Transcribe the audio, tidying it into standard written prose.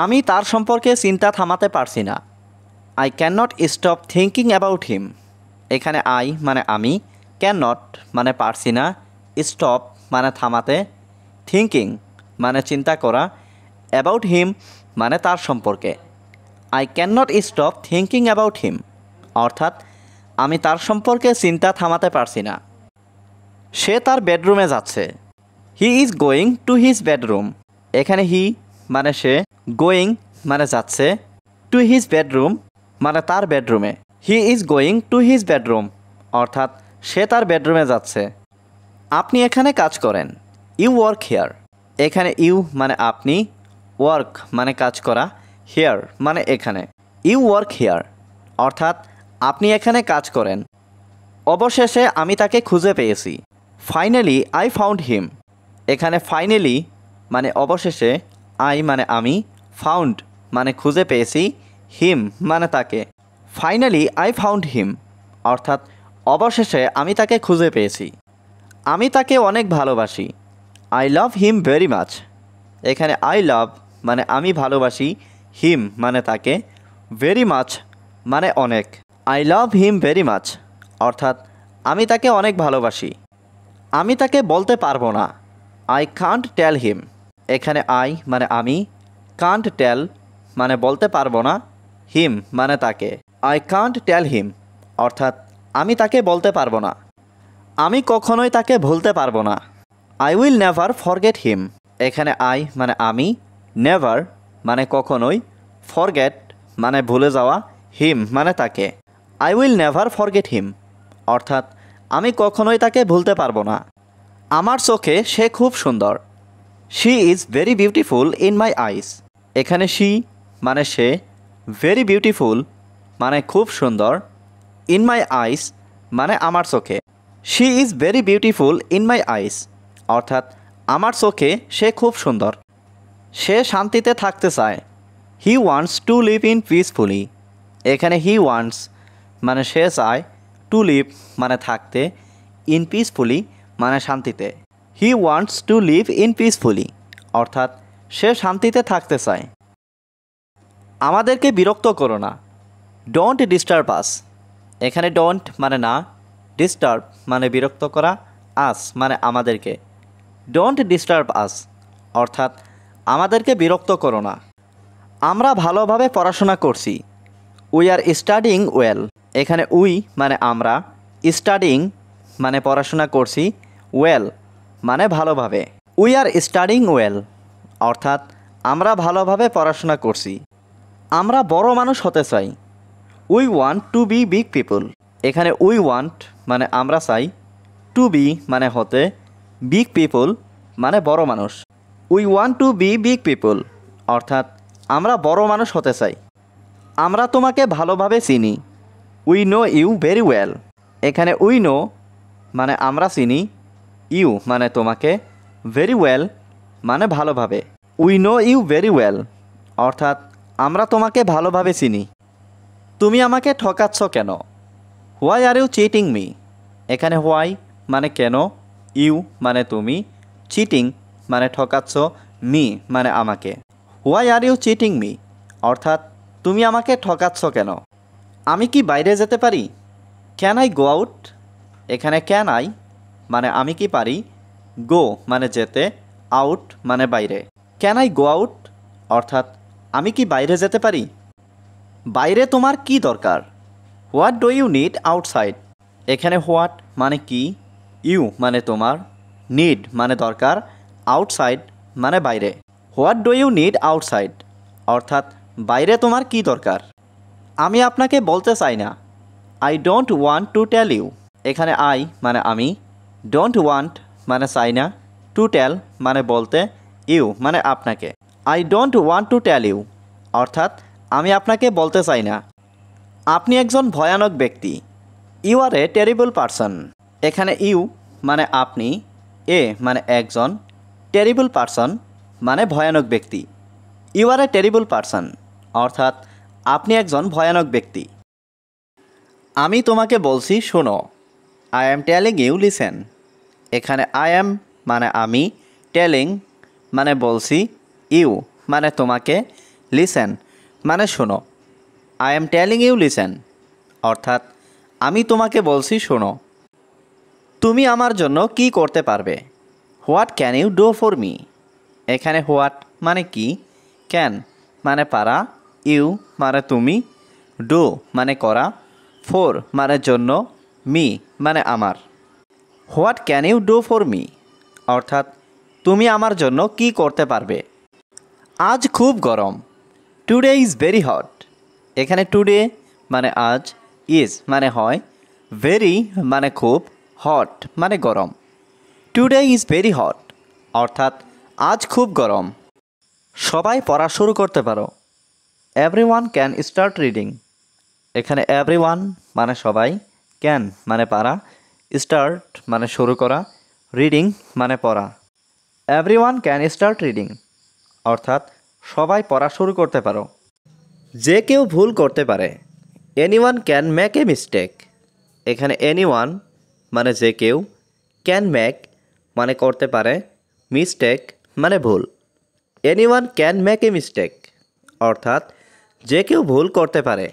আমি তার সম্পর্কে চিন্তা থামাতে পারছি না। I can not stop thinking about him. এখানে আই মানে আমি, ক্যান নট মানে পারছি না, স্টপ মানে থামাতে, থিঙ্কিং মানে চিন্তা করা, অ্যাবাউট হিম মানে তার সম্পর্কে। I can not stop thinking about him অর্থাৎ আমি তার সম্পর্কে চিন্তা থামাতে পারছি না। সে তার বেডরুমে যাচ্ছে। হি is going to his bedroom. এখানে হি মানে সে, গোয়িং মানে যাচ্ছে, টু হিজ বেডরুম মানে তার বেডরুমে। He is going to his bedroom অর্থাৎ সে তার বেডরুমে যাচ্ছে। আপনি এখানে কাজ করেন। You work here. এখানে ইউ মানে আপনি, ওয়ার্ক মানে কাজ করা, হেয়ার মানে এখানে। ইউ ওয়ার্ক হেয়ার অর্থাৎ আপনি এখানে কাজ করেন। অবশেষে আমি তাকে খুঁজে পেয়েছি। Finally I found him. এখানে ফাইনালি মানে অবশেষে, আই মানে আমি, ফাউন্ড মানে খুঁজে পেয়েছি, হিম মানে তাকে। ফাইনালি আই ফাউন্ড হিম অর্থাৎ অবশেষে আমি তাকে খুঁজে পেয়েছি। আমি তাকে অনেক ভালোবাসি। I love him very much. এখানে আই লাভ মানে আমি ভালোবাসি, হিম মানে তাকে, ভেরি মাচ মানে অনেক। I love him very much অর্থাৎ আমি তাকে অনেক ভালোবাসি। আমি তাকে বলতে পারবো না। আই কান্ট টেল হিম। এখানে আই মানে আমি, কান্ট টেল মানে বলতে পারবো না, হিম মানে তাকে। আই কান্ট টেল হিম অর্থাৎ আমি তাকে বলতে পারবো না। আমি কখনোই তাকে ভুলতে পারবো না। I will never forget him. এখানে আই মানে আমি, নেভার মানে কখনোই, ফরগেট মানে ভুলে যাওয়া, হিম মানে তাকে। I will never forget him অর্থাৎ আমি কখনোই তাকে ভুলতে পারবো না। আমার চোখে সে খুব সুন্দর। She is very beautiful in my eyes. এখানে শি মানে সে, ভেরি বিউটিফুল মানে খুব সুন্দর, ইন মাই আইস মানে আমার চোখে। She is very beautiful in my eyes অর্থাৎ আমার চোখে সে খুব সুন্দর। সে শান্তিতে থাকতে চায়। He wants to live in peacefully. এখানে হি ওয়ান্টস মানে সে চায়, টু লিভ মানে থাকতে, ইন পিসফুলি মানে শান্তিতে। He wants to live in peacefully অর্থাৎ সে শান্তিতে থাকতে চায়। আমাদেরকে বিরক্ত করো না। ডোন্ট ডিস্টার্ব আস। এখানে ডোন্ট মানে না, ডিস্টার্ব মানে বিরক্ত করা, আস মানে আমাদেরকে। ডোন্ট ডিস্টার্ব আস অর্থাৎ আমাদেরকে বিরক্ত করো না। আমরা ভালোভাবে পড়াশোনা করছি। We are studying well. এখানে উই মানে আমরা, স্টাডিং মানে পড়াশোনা করছি, ওয়েল মানে ভালোভাবে। উই আর স্টাডিং ওয়েল অর্থাৎ আমরা ভালোভাবে পড়াশোনা করছি। আমরা বড় মানুষ হতে চাই। We want to be big people. এখানে উই ওয়ান্ট মানে আমরা চাই, টু বি মানে হতে, বিগ পিপল মানে বড় মানুষ। We want to be big people অর্থাৎ আমরা বড় মানুষ হতে চাই। আমরা তোমাকে ভালোভাবে চিনি। We know you very well. এখানে উই নো মানে আমরা চিনি, ইউ মানে তোমাকে, ভেরি ওয়েল মানে ভালোভাবে। We know you very well অর্থাৎ আমরা তোমাকে ভালোভাবে চিনি। তুমি আমাকে ঠকাচ্ছ কেন? Why are you cheating me. এখানে হোয়াই মানে কেন, ইউ মানে তুমি, চিটিং মানে ঠকাচ্ছ, মি মানে আমাকে। Why are you cheating me অর্থাৎ তুমি আমাকে ঠকাচ্ছ কেন? আমি কি বাইরে যেতে পারি? Can I go out. এখানে ক্যান আই মানে আমি কি পারি, গো মানে যেতে, আউট মানে বাইরে। ক্যান আই গো আউট অর্থাৎ আমি কি বাইরে যেতে পারি? বাইরে তোমার কি দরকার? What do you need outside. এখানে হোয়াট মানে কি, ইউ মানে তোমার, নিড মানে দরকার, আউটসাইড মানে বাইরে। What do you need outside অর্থাৎ বাইরে তোমার কি দরকার? আমি আপনাকে বলতে চাই না। I don't want to tell you. এখানে আই মানে আমি, ডোন্ট ওয়ান্ট মানে চাই না, টু টেল মানে বলতে, ইউ মানে আপনাকে। I don't want to tell you অর্থাৎ আমি আপনাকে বলতে চাই না। আপনি একজন ভয়ানক ব্যক্তি। You are a terrible person. এখানে ইউ মানে আপনি, এ মানে একজন, টেরিবল পারসন মানে ভয়ানক ব্যক্তি। You are a terrible person অর্থাৎ আপনি একজন ভয়ানক ব্যক্তি। আমি তোমাকে বলছি শোনো। I am telling you listen. এখানে আই অ্যাম মানে আমি, টেলিং মানে বলছি, ইউ মানে তোমাকে, লিসেন মানে শোনো। I am telling you listen অর্থাৎ আমি তোমাকে বলছি শোনো। তুমি আমার জন্য কি করতে পারবে? What can you do for me? এখানে হোয়াট মানে কি, ক্যান মানে পারা, ইউ মানে তুমি, ডু মানে করা, ফর মানে জন্য, মি মানে আমার। What can you do for me অর্থাৎ তুমি আমার জন্য কি করতে পারবে? আজ খুব গরম। Today is very hot. এখানে টুডে মানে আজ, ইজ মানে হয়, ভেরি মানে খুব, হট মানে গরম। টুডে ইজ ভেরি হট অর্থাৎ আজ খুব গরম। সবাই পড়া শুরু করতে পারো। Everyone can start reading. এখানে এভরিওয়ান মানে সবাই, ক্যান মানে পারা, স্টার্ট মানে শুরু করা, রিডিং মানে পড়া। এভরিওয়ান ক্যান স্টার্ট রিডিং অর্থাৎ সবাই পড়া শুরু করতে পারো। যে কেউ ভুল করতে পারে। Anyone can make a mistake. এখানে এনিওয়ান মানে যে কেউ, ক্যান মেক মানে করতে পারে, মিস্টেক মানে ভুল। Anyone can make a mistake অর্থাৎ যে কেউ ভুল করতে পারে।